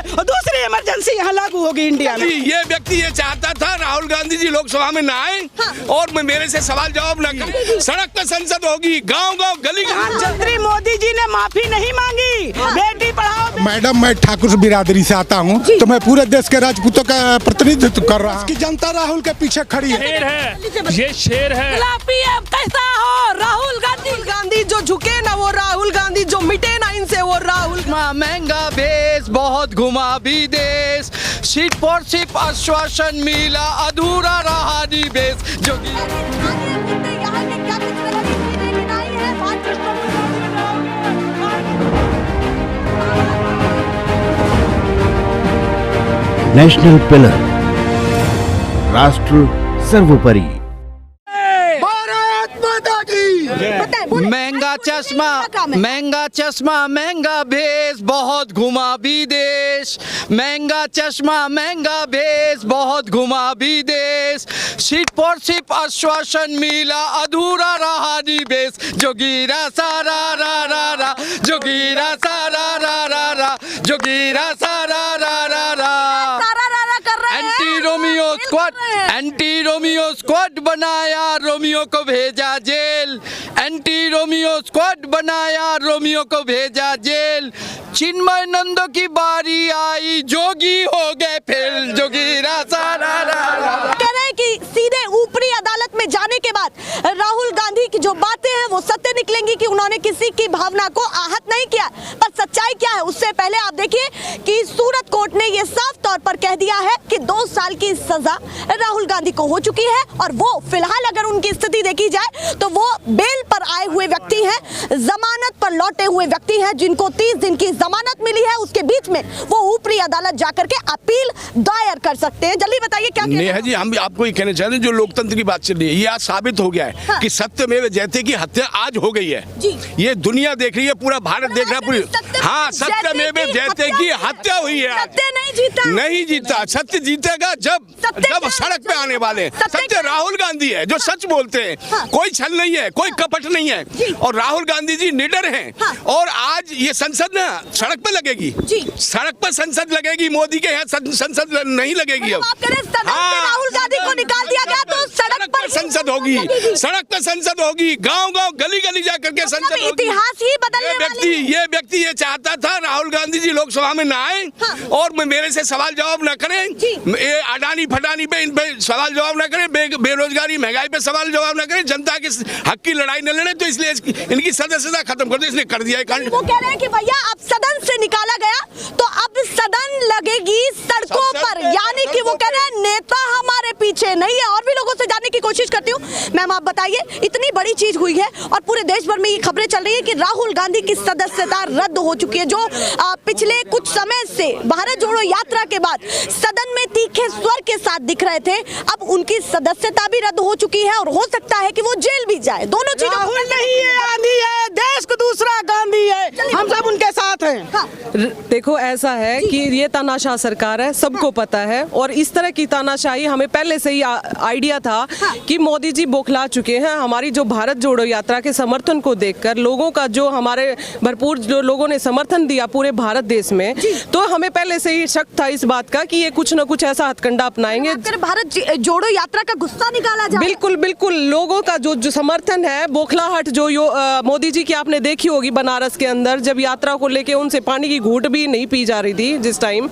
और दूसरी इमरजेंसी यहाँ लागू होगी इंडिया में। ये व्यक्ति ये चाहता था राहुल गांधी जी लोकसभा में ना आए और मेरे से सवाल जवाब न करें। सड़क पर संसद होगी, गांव-गांव, गली-गली। प्रधानमंत्री मोदी जी ने माफी नहीं मांगी। बेटी पढ़ाओ। मैडम, मैं ठाकुर बिरादरी से आता हूँ, तो मैं पूरे देश के राजपूतों का प्रतिनिधित्व कर रहा हूँ। इसकी जनता राहुल के पीछे खड़ी है। शेर है, ये शेर है। कैसा हो राहुल गांधी जो झुके ना वो राहुल गांधी, जो मिटे ना इनसे वो राहुल। महंगा बेस बहुत घुमा भी देश, सीट पर सिर्फ आश्वासन मिला, अधूरा रहा निवेश। जो नेशनल पिलर, राष्ट्र सर्वोपरि। महंगा चश्मा महंगा भेस बहुत घुमा भी देश, महंगा चश्मा महंगा भेस बहुत घुमा भी देश, सीट पर सिर्फ आश्वासन मिला, अधूरा रहा निवेश। जोगीरा सारा रा रा रा, जोगीरा सारा रा रा रा, जोगीरा सारा रा रा रा। एंटी रोमियो स्क्वाड बनाया, रोमियो को भेजा जेल। एंटी रोमियो स्क्वाड बनाया, रोमियो को भेजा जेल। चिन्मय नंदो की बारी आई, जोगी हो गए फेल। जोगीरा सारा रा रा। कह रहे हैं कि सीधे ऊपरी अदालत में जाने के बाद राहुल गांधी की जो बातें हैं वो सत्य निकलेंगी कि उन्होंने किसी की भावना को आहत नहीं किया। पर सच्चाई क्या है उससे पहले आप देखिए कि सूरत कोर्ट ने ये साफ तौर पर कह दिया है कि 2 साल की सजा राहुल गांधी को हो चुकी है और वो फिलहाल अगर उनकी स्थिति देखी जाए तो वो बेल पर आए हुए व्यक्ति हैं, जमानत पर लौटे हुए व्यक्ति हैं, जिनको 30 दिन की जमानत मिली है। उसके बीच में वो ऊपरी अदालत जाकर के अपील दायर कर सकते हैं। जल्दी बताइए क्या नेहा जी, हम भी आपको ये कहना चाहते हैं, जो लोकतंत्र की बात चल रही है ये आज साबित हो गया है कि सत्यमेव जयते की हत्या आज हो गई है। ये दुनिया देख रही है, पूरा भारत देख रहा है, पूरी। हाँ, सत्यमेव जयते की हत्या हुई है। सत्य नहीं जीता, सत्य जीतेगा जब सड़क पे आने वाले। सत्य राहुल गांधी है जो सच बोलते हैं, कोई छल नहीं है, कोई कपट नहीं है। और राहुल गांधी जी निडर हैं। और आज ये संसद ना सड़क पे लगेगी, सड़क पर संसद लगेगी, मोदी के यहाँ संसद नहीं लगेगी। अब राहुल गांधी को निकाल दिया गया तो सड़क पर संसद होगी, सड़क पर संसद होगी, गांव-गांव, गली-गली जाकर के संसद होगी। इतिहास ही बदलने ये व्यक्ति ये चाहता था राहुल गांधी जी लोकसभा में ना आए और मेरे से सवाल जवाब न करें, ये अडानी फटानी पे इन पे सवाल जवाब न करें, बेरोजगारी महंगाई पे सवाल जवाब न करें, जनता के हक की लड़ाई न लड़े, तो इसलिए इनकी सदस्यता खत्म कर दो। इसने कर दिया है। वो कह रहे हैं कि भैया अब सदन से निकाला गया तो अब सदन लगेगी सड़कों पर, यानी कि वो कह रहे हैं नेता हमारे पीछे नहीं है। और भी लोगों से जानने की कोशिश करती हूँ। मैम आप बताइए, इतनी बड़ी चीज हुई है और पूरे देश भर में ये खबरें चल रही है कि राहुल गांधी की सदस्यता रद्द हो चुकी है, जो पिछले कुछ समय से भारत जोड़ो यात्रा के बाद सदन में तीखे स्वर के साथ दिख रहे थे। अब उनकी सदस्यता भी रद्द हो चुकी है और हो सकता है कि वो जेल भी जाए। दोनों चीजों राहुल नहीं है, गांधी है, देश को दूसरा गांधी है, हम सब उनके साथ हैं। देखो ऐसा है कि ये तानाशाह सरकार है, सबको पता है, और इस तरह की तानाशाही हमें पहले से ही आइडिया था कि मोदी जी बौखला चुके हैं। हमारी जो भारत जोड़ो यात्रा के समर्थन को देखकर लोगों का जो हमारे भरपूर जो लोगों ने समर्थन दिया पूरे भारत देश में, तो हमें पहले से ही शक था इस बात का कि ये कुछ न कुछ ऐसा हथकंडा अपनाएंगे। भारत जोड़ो यात्रा का गुस्सा निकाला जाए। बिल्कुल बिल्कुल, लोगों का जो समर्थन है, बौखलाहट जो मोदी जी की आपने देखी होगी बनारस के अंदर, जब यात्रा को लेके उनसे पानी की घूंट भी नहीं पी जा रही थी जिस टाइम,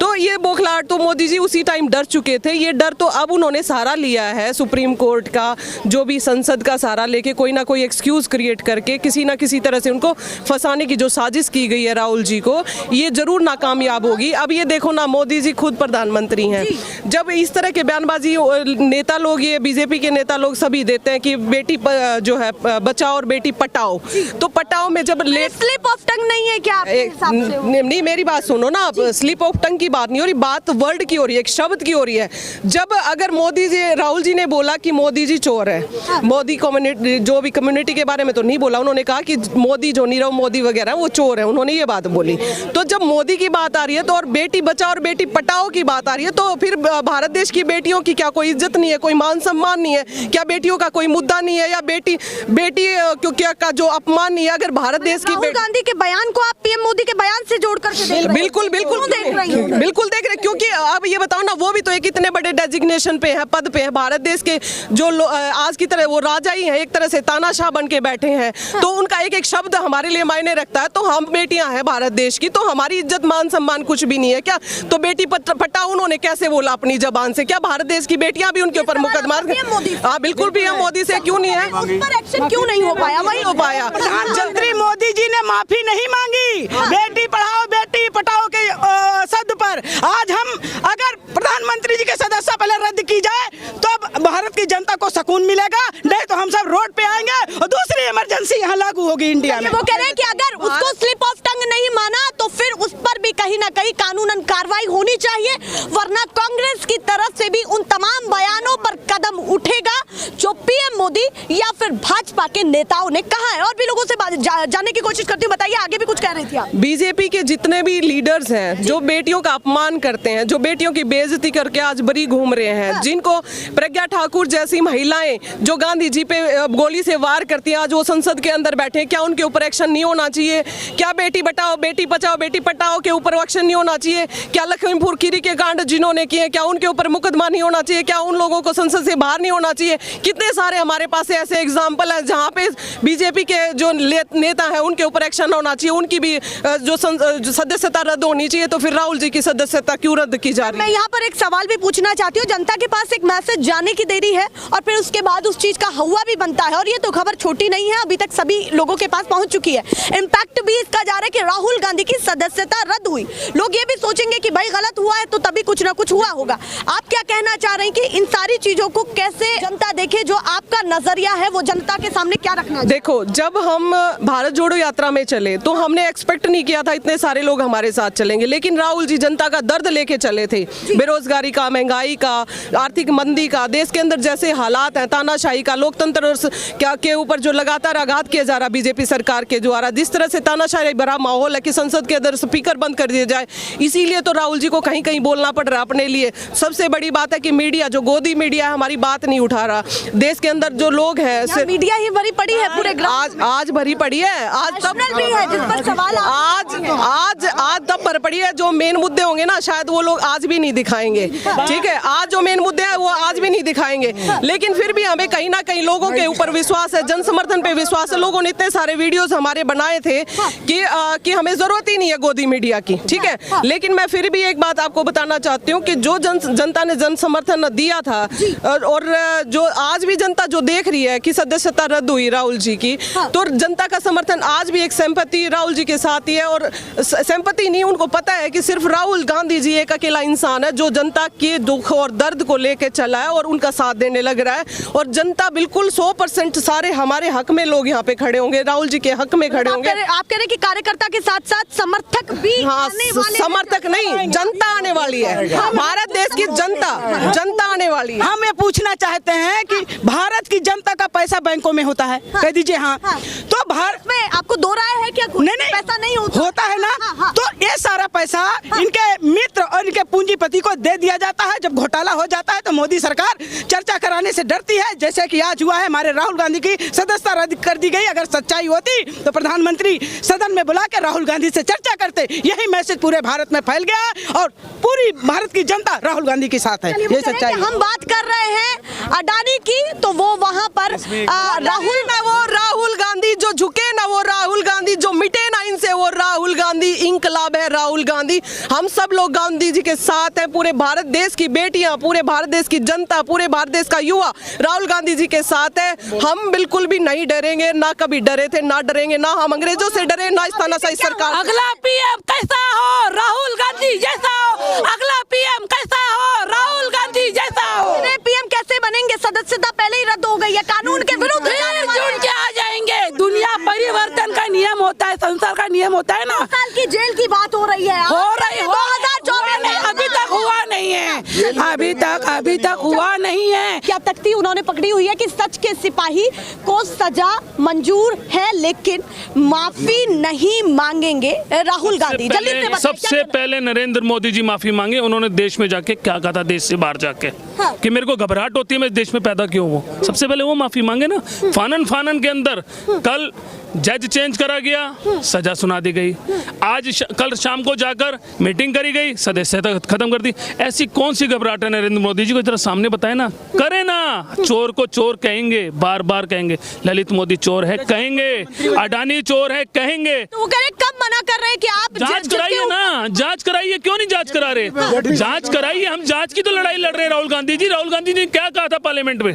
तो ये बौखलाहट तो मोदी जी उसी टाइम डर चुके थे। ये डर तो अब उन्होंने सहारा लिया है, सुप्रीम कोर्ट का, जो भी संसद का सहारा लेके कोई ना कोई एक्सक्यूज क्रिएट करके किसी ना किसी तरह से उनको फंसाने की जो साजिश की गई है राहुल जी को, ये जरूर नाकामयाब होगी। अब ये देखो ना, मोदी जी खुद प्रधानमंत्री हैं, जब इस तरह के बयानबाजी नेता लोग, ये बीजेपी के नेता लोग सभी देते हैं कि बेटी जो है बचाओ और बेटी पटाओ, तो पटाओ में जब स्लिप ऑफ टंग नहीं है क्या आपके हिसाब से? नहीं, मेरी बात सुनो ना, स्लिप ऑफ टंग की बात नहीं हो रही, बात वर्ड की हो रही है, एक शब्द की हो रही है। जब अगर मोदी जी, राहुल जी ने बोला कि मोदी जी चोर है, मोदी कम्युनिटी, जो भी कम्युनिटी के बारे में तो नहीं बोला, उन्होंने कहा कि मोदी जो नीरव मोदी वगैरह वो चोर है, उन्होंने ये बात बोली। तो जब मोदी की बात आ रही है तो, और बेटी बचाओ और बेटी पटाओ की बात आ रही है, तो फिर भारत देश की बेटियों की क्या कोई इज्जत नहीं है, कोई मान सम्मान नहीं है क्या? बेटियों का कोई मुद्दा नहीं है, या बेटी क्या का जो अपमान नहीं है? अगर भारत देश की राहुल गांधी के बयान को आप पीएम मोदी के बयान से जोड़ करके बिल्कुल बिल्कुल देख रही हैं? बिल्कुल देख रहे, क्योंकि अब ये बताओ ना, वो भी तो एक इतने बड़े डेजिग्नेशन पे है, पद पे है, भारत देश के जो आज की तरह वो राजा ही हैं, एक तरह से तानाशाह बन के बैठे हैं, तो उनका एक एक शब्द हमारे लिए मायने रखता है। तो हम बेटियां हैं भारत देश की, तो हमारी इज्जत मान सम्मान कुछ भी नहीं है क्या? तो बेटी पटाओ उन्होंने कैसे बोला अपनी जबान से? क्या भारत देश की बेटियां भी उनके ऊपर मुकदमा? हाँ बिल्कुल पीएम मोदी से क्यों नहीं है, उस पर एक्शन क्यों नहीं हो पाया? वही हो पाया। प्रधानमंत्री मोदी जी ने माफी नहीं मांगी बेटी पढ़ाओ बेटी पटाओ के शब्द पर। आज हम अगर प्रधानमंत्री जी के सदस्य पहले रद्द की जाए तो भारत की जनता को सुकून मिलेगा, नहीं तो हम सब रोड पे आएंगे और दूसरी इमरजेंसी यहाँ लागू होगी इंडिया में। वो कह रहे हैं कि अगर उसको स्लिप ऑफ टंग नहीं माना तो फिर उस पर भी कहीं ना कहीं कानूनन कार्रवाई होनी चाहिए, वरना कांग्रेस की तरफ से भी उन तमाम बयानों पर कदम उठेगा जो पीएम मोदी या फिर भाजपा के नेताओं ने कहा है। और भी लोगों से जानने की कोशिश करती हूँ, बताइए आगे भी कुछ कह रही थी आप। बीजेपी के जितने भी लीडर्स हैं जो बेटियों का अपमान करते हैं, जो बेटियों की बेइज्जती करके आज बरी घूम रहे हैं, जिनको प्रज्ञा ठाकुर जैसी महिलाएं जो गांधी जी पे गोली से वार करती हैं, आज वो संसद के अंदर बैठे हैं, क्या उनके ऊपर एक्शन नहीं होना चाहिए? क्या बेटी बचाओ बेटी बचाओ बेटी पटाओ के ऊपर एक्शन नहीं होना चाहिए? क्या लखीमपुर खीरी के कांड जिन्होंने किए, क्या उनके ऊपर मुकदमा नहीं होना चाहिए? क्या उन लोगों को संसद से बाहर नहीं होना चाहिए? कितने सारे हमारे पास ऐसे एग्जाम्पल है जहाँ पे बीजेपी के जो नेता है उनके ऊपर एक्शन होना चाहिए, उनकी भी जो सदस्यता रद्द होनी चाहिए। तो फिर राहुल जी की सदस्यता क्यों रद्द की जा रही है? मैं यहाँ पर एक सवाल भी पूछना चाहती हूँ, जनता के पास एक मैसेज जाने की देरी है और फिर उसके बाद उस चीज का हवा भी बनता है, और ये तो खबर छोटी नहीं है, अभी तक सभी लोगों के पास पहुंच चुकी है। इम्पैक्ट भी इसका जा रहा है कि राहुल गांधी की सदस्यता रद्द हुई। लोग ये भी सोचेंगे कि भाई गलत हुआ है तो तभी कुछ ना कुछ हुआ होगा। आप क्या कहना चाह रहे हैं कि इन सारी चीजों को कैसे जनता देखे? जो आपका नजरिया है वो जनता के सामने क्या रखना है? देखो, जब हम भारत जोड़ो यात्रा में चले तो हमने एक्सपेक्ट नहीं किया था इतने सारे लोग हमारे साथ चलेंगे, लेकिन राहुल जी जनता का दर्द लेके चले थे, बेरोजगारी का, महंगाई का, आर्थिक मंदी का, देश के अंदर जैसे हालात हैं, तानाशाही का, लोकतंत्र के ऊपर जो लगातार आघात किया जा रहा बीजेपी सरकार के द्वारा, जिस तरह से तानाशाही भरा माहौल है कि संसद के अंदर स्पीकर बंद कर दिया जाए, इसीलिए तो राहुल जी को कहीं कहीं बोलना पड़ रहा अपने लिए। सबसे बड़ी बात है कि मीडिया, जो गोदी मीडिया है, हमारी बात नहीं उठा रहा। देश के अंदर जो लोग हैं, मीडिया ही भरी पड़ी है पूरे आज भरी पड़ी है, आज तब भी है जिस पर सवाल आज तब भर पड़ी है। जो मेन मुद्दे होंगे ना शायद वो लोग आज भी नहीं दिखाएंगे, ठीक है? आज जो मेन मुद्दे हैं वो आज भी नहीं दिखाएंगे, लेकिन फिर भी हमें कहीं ना कहीं लोगों के ऊपर विश्वास है, जन समर्थन पे विश्वास है। लोगों ने इतने सारे वीडियोस हमारे बनाए थे कि हमें जरूरत ही नहीं है गोदी मीडिया की, ठीक है? लेकिन मैं फिर भी एक बात आपको बताना चाहती हूँ कि जो जनता ने जन समर्थन दिया था और जो आज भी जनता जो देख रही है कि सदस्यता रद्द हुई राहुल जी की, तो जनता का समर्थन आज भी एक सिंपैथी राहुल जी के साथ ही है। और सिंपैथी नहीं, उनको पता है कि सिर्फ राहुल गांधी जी एक अकेला इंसान है जो जनता के दुख और दर्द को लेके चला है और उनका साथ देने लग रहा है। और जनता बिल्कुल 100% सारे हमारे हक में लोग यहाँ पे खड़े होंगे, राहुल जी के हक में खड़े होंगे। आप कह रहे हैं कि कार्यकर्ता के साथ साथ समर्थक भी? हाँ, समर्थक नहीं, जनता आने वाली है, भारत देश की जनता आने वाली है। हम ये पूछना चाहते हैं कि भारत की जनता का पैसा बैंकों में होता है? कह दीजिए हाँ। तो भारत में आपको दो राय है क्या? नहीं, पैसा नहीं होता है ना। तो ये सारा पैसा इनके मित्र और इनके पूंजीपति को दे दिया जाता है। जब घोटाला हो जाता है तो मोदी सरकार चर्चा कराने से डरती है, जैसे कि आज हुआ है, हमारे राहुल गांधी की सदस्यता रद्द कर दी गई। अगर सच्चाई होती तो प्रधानमंत्री सदन में बुला के राहुल गांधी से चर्चा करते। यही मैसेज पूरे भारत में फैल गया और पूरी भारत की जनता राहुल गांधी के साथ है। ये सच्चाई। हम बात कर रहे हैं अडानी की, तो वो वहाँ पर राहुल गांधी जो झुके ना, वो राहुल गांधी जो मिटे ना इनसे, वो राहुल गांधी इंकलाब है। राहुल गांधी, हम सब लोग गांधी जी के साथ हैं। पूरे भारत देश की बेटियां, पूरे भारत देश की जनता, पूरे भारत देश का युवा राहुल गांधी जी के साथ है। हम बिल्कुल भी नहीं डरेंगे, ना कभी डरे थे, ना डरेंगे, ना हम अंग्रेजों से डरे, ना इस तानाशाही सरकार। अगला पीएम कैसा हो? राहुल गांधी जैसा हो। अगला पीएम कैसा हो? राहुल गांधी जैसा हो। पीएम कैसे बनेंगे? सदस्यता पहले ही रद्द हो गई है, कानून के विरुद्ध जुड़ के आ जाएंगे। दुनिया परिवर्तन का नियम होता है, संसार का नियम होता है ना। 2 साल की जेल की बात हो रही है, 2024 में अभी तक हुआ नहीं है, अभी अभी तक हुआ नहीं है। क्या तख्ती उन्होंने पकड़ी हुई है कि सच के सिपाही को सजा मंजूर है लेकिन माफी नहीं मांगेंगे राहुल गांधी? जल्दी से बताइए, सबसे पहले नरेंद्र मोदी जी माफी मांगे। उन्होंने देश में जाके क्या कहा था, देश से बाहर जाके कि मेरे को घबराहट होती है, मैं देश में पैदा क्यों हूँ। सबसे पहले वो माफी मांगे ना। फानन के अंदर कल जज चेंज करा गया, सजा सुना दी गई। आज कल शाम को जाकर मीटिंग करी गई, सदस्यता खत्म कर दी। ऐसी कौन सी घबराहट है नरेंद्र मोदी जी को? जरा सामने बताए ना, करे ना। चोर को चोर कहेंगे, बार बार कहेंगे। ललित मोदी चोर है कहेंगे, अडानी चोर है कहेंगे। तो वो कह रहे कब मना कर रहे हैं कि आप जांच कराइए ना, जांच कराइए। क्यों नहीं जांच करा रहे? जांच कराइए। हम जांच की तो लड़ाई लड़ रहे हैं। राहुल गांधी जी ने क्या कहा था पार्लियामेंट में?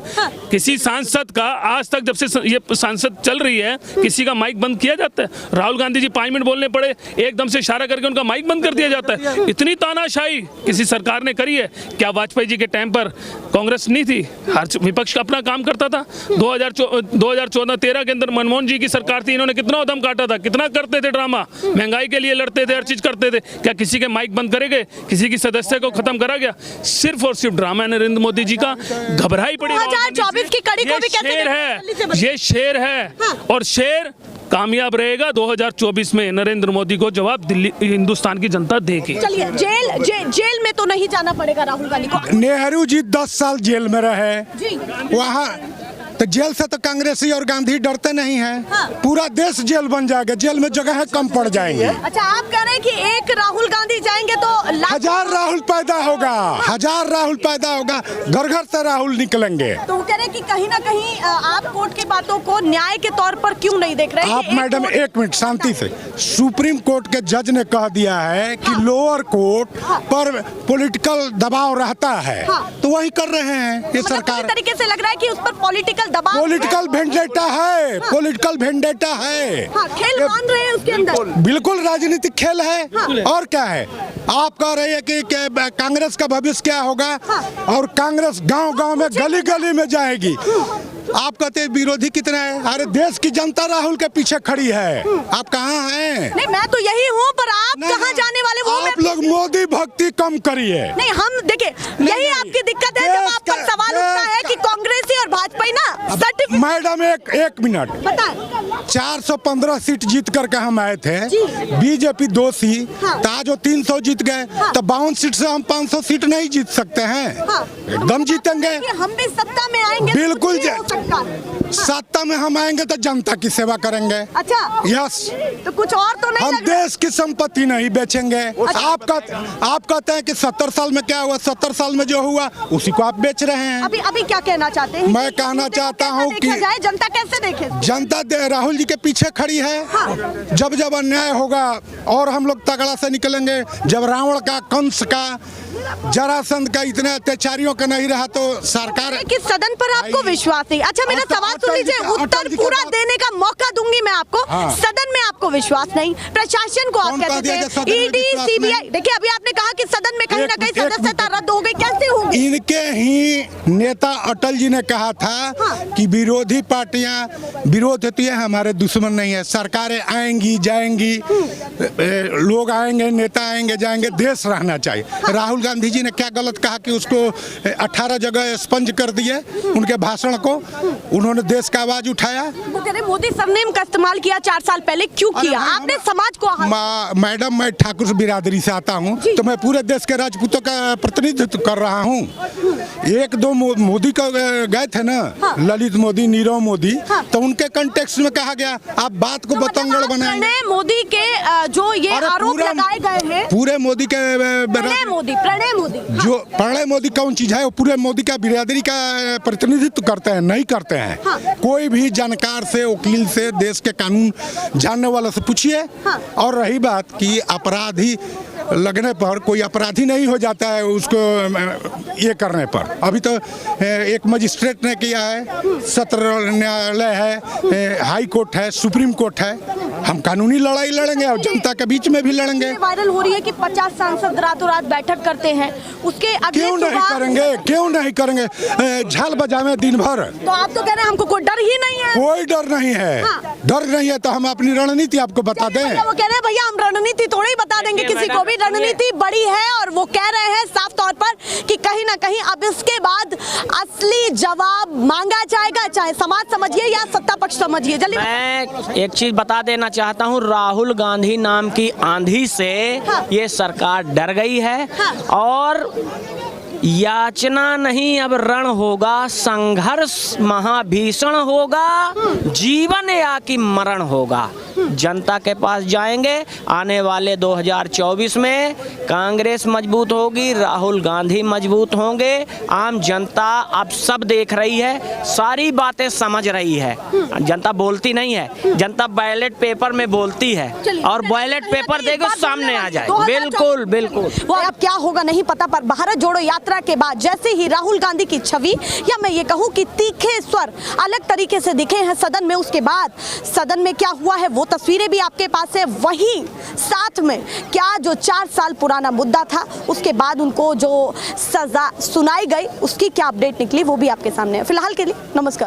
किसी सांसद का आज तक, जब से ये सांसद चल रही है, किसी का माइक बंद किया जाता है? राहुल गांधी जी 5 मिनट बोलने पड़े, एकदम से इशारा करके उनका माइक बंद कर दिया जाता है। इतनी तानाशाही किसी सरकार ने करी है क्या? वाजपेयी जी के टाइम पर कांग्रेस नहीं थी, हर विपक्ष अपना काम करता था। 2014-13 के अंदर मनमोहन जी की सरकार थी, इन्होंने कितना उद्यम काटा था, कितना करते थे ड्रामा, महंगाई के लिए लड़ते थे, हर चीज करते थे। क्या किसी के माइक बंद करे गए? किसी की सदस्य को खत्म करा गया? सिर्फ और सिर्फ ड्रामा है नरेंद्र मोदी जी का। घबराई पड़ी। 2024 की कड़ी को भी कैसे शेर है, ये शेर है और शेर कामयाब रहेगा 2024 में। नरेंद्र मोदी को जवाब दिल्ली हिंदुस्तान की जनता देगी। चलिए, जेल में तो नहीं जाना पड़ेगा राहुल गांधी को। नेहरू जी 10 साल जेल में रहे जी। वहाँ तो जेल से तो कांग्रेसी और गांधी डरते नहीं हैं। पूरा देश जेल बन जाएगा, जेल में जगह कम पड़ जाएंगे। अच्छा, आप कह रहे हैं कि एक राहुल गांधी जाएंगे तो 1000 राहुल पैदा होगा, 1000 राहुल पैदा होगा, घर घर से राहुल निकलेंगे। तो वो कह रहे हैं कि कहीं ना कहीं आप कोर्ट की बातों को न्याय के तौर पर क्यों नहीं देख रहे? आप मैडम एक मिनट शांति से। सुप्रीम कोर्ट के जज ने कह दिया है कि लोअर कोर्ट पर पॉलिटिकल दबाव रहता है, तो वही कर रहे हैं ये सरकार। तरीके से लग रहा है कि उस पर पॉलिटिकल दबाव, पॉलिटिकल वेंडेटा है, पॉलिटिकल वेंडेटा है। खेल मान रहे हैं उसके अंदर। बिल्कुल राजनीतिक खेल है। और क्या है? आप कह रहे हैं कि कांग्रेस का भविष्य क्या होगा, और कांग्रेस गांव-गांव में, गली-गली में जाएगी। आप कहते हैं विरोधी कितना है? अरे देश की जनता राहुल के पीछे खड़ी है। आप कहाँ हैं? नहीं, मैं तो यही हूँ, पर आप कहाँ जाने वाले? वो आप लोग मोदी भक्ति कम करिए। नहीं, हम देखिए, यही आपकी दिक्कत है। जब आप पर सवाल उठता है कि कांग्रेसी और भाजपा ना मैडम एक मिनट, 415 सीट जीत करके हम आए थे, बीजेपी 2 सीट, आज वो 300 जीत गए, तो 52 सीट से हम 500 सीट नहीं जीत सकते हैं। एकदम जीतेंगे। हम भी सत्ता में आएंगे, बिल्कुल सत्ता में हम आएंगे तो जनता की सेवा करेंगे। अच्छा, यस। तो कुछ और तो नहीं? हम देश की संपत्ति नहीं बेचेंगे। आप कहते हैं कि 70 साल में क्या हुआ, 70 साल में जो हुआ उसी को आप बेच रहे हैं। अभी क्या कहना चाहते हैं? मैं कहना चाहता हूँ कि जनता कैसे देखे? जनता राहुल जी के पीछे खड़ी है। जब जब अन्याय होगा और हम लोग तगड़ा से निकलेंगे। जब रावण का, कंस का, जरासंध का, इतने अत्याचारियों का नहीं रहा तो सरकार कि सदन पर आपको विश्वास नहीं। अच्छा, मेरा सवाल सुन लीजिए, उत्तर पूरा देने का मौका दूंगी मैं आपको। सदन में आपको विश्वास नहीं, प्रशासन को आप कहते हैं, ईडी, सीबीआई। देखिए, अभी आपने कहा कि सदन में कहीं ना कहीं सदस्यता रद्द हो गई, कैसे होगी? इनके ही नेता अटल जी ने कहा था कि विरोधी पार्टियां विरोध होती है, हमारे दुश्मन नहीं है। सरकारें आएंगी जाएंगी, लोग आएंगे, नेता आएंगे जाएंगे, देश रहना चाहिए। राहुल गांधी जी ने क्या गलत कहा कि उसको 18 जगह स्पंज कर दिए उनके भाषण को? उन्होंने देश का आवाज उठाया। वो कह रहे मोदी सरनेम का इस्तेमाल किया 4 साल पहले, क्यों किया? आपने समाज को मैडम, मैं ठाकुर बिरादरी से आता हूँ, तो मैं पूरे देश के राजपूतों का प्रतिनिधित्व कर रहा हूँ। 1-2 मोदी का गए थे ना, ललित मोदी, नीरव मोदी, तो उनके कंटेक्स्ट में कहा गया आप बात को बतंगड़ बनाएंगे। मोदी के जो ये आरोप लगाए गए हैं, पूरे मोदी के प्रणय मोदी जो प्रणय मोदी कौन चीज है? वो पूरे मोदी का बिरादरी का प्रतिनिधित्व करते हैं? नहीं करते हैं। कोई भी जानकार से, वकील से, देश के कानून जानने वालों से पूछिए। और रही बात कि अपराधी लगने पर कोई अपराधी नहीं हो जाता है उसको ये करने पर। अभी तो एक मजिस्ट्रेट ने किया है, सत्र न्यायालय है, हाई कोर्ट है, सुप्रीम कोर्ट है। हम कानूनी लड़ाई लड़ेंगे और जनता के बीच में भी लड़ेंगे। वायरल हो रही है कि 50 सांसद रातों रात बैठक करते हैं, उसके अगले क्यों नहीं करेंगे? झाल बजावे दिन भर। तो आप तो कह रहे हैं हमको कोई डर ही नहीं है? कोई डर नहीं है। डर नहीं है तो हम अपनी रणनीति आपको बता दें। वो कह रहे हैं भैया हम रणनीति थोड़ी बता देंगे किसी को भी, रणनीति बड़ी है और वो कह रहे हैं साफ तौर पर कि कहीं ना कहीं अब इसके बाद असली जवाब मांगा जाएगा, चाहे समाज समझिए या सत्ता पक्ष समझिए। जल्दी मैं एक चीज बता देना चाहता हूँ, राहुल गांधी नाम की आंधी से ये सरकार डर गई है और याचना नहीं अब रण होगा, संघर्ष महाभीषण होगा, जीवन या कि मरण होगा। जनता के पास जाएंगे। आने वाले 2024 में कांग्रेस मजबूत होगी, राहुल गांधी मजबूत होंगे। आम जनता अब सब देख रही है, सारी बातें समझ रही है। जनता बोलती नहीं है, जनता बैलेट पेपर में बोलती है और बैलेट पेपर देखो सामने आ जाए। बिल्कुल बिल्कुल। वो अब क्या होगा नहीं पता, पर भारत जोड़ो यात्रा के बाद जैसे ही राहुल गांधी की छवि या मैं ये कहूँ कि तीखे स्वर अलग तरीके से दिखे हैं सदन में, उसके बाद सदन में क्या हुआ है वो तस्वीरें भी आपके पास है। वहीं साथ में क्या जो 4 साल पुराना मुद्दा था उसके बाद उनको जो सजा सुनाई गई उसकी क्या अपडेट निकली वो भी आपके सामने है। फिलहाल के लिए नमस्कार।